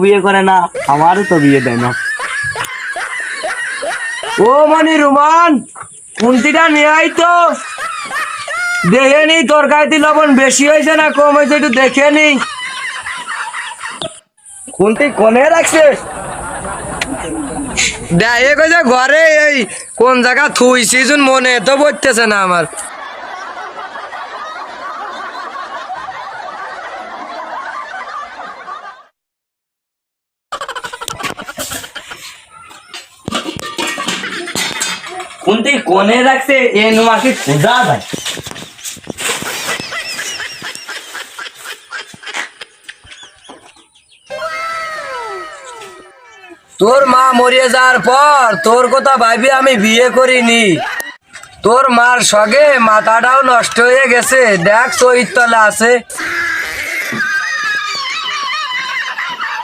বিয়ে করে না, আমারও তো বিয়ে দেয় না। ও মানে রুমান, কুন্তিটা নিয়ে আই তো, দেখে নি তরকারিতে লবণ বেশি হয়েছে না কম হয়েছে, একটু দেখে নি। কুন্তি কোনে রাখছিস? দেখে কইছে ঘরে, এই কোন জায়গা থুইছি মনে তো পড়তেছে না আমার। কুন্তি কোনে রাখছে এ নোয়াকে খোঁজা যায়। তোর মা মরিয়ে যাওয়ার পর তোর কথা ভাবি আমি বিয়ে করিনি। তোর মার সঙ্গে মাথাটাও নষ্ট হয়ে গেছে, দেখ চৈতলা আছে।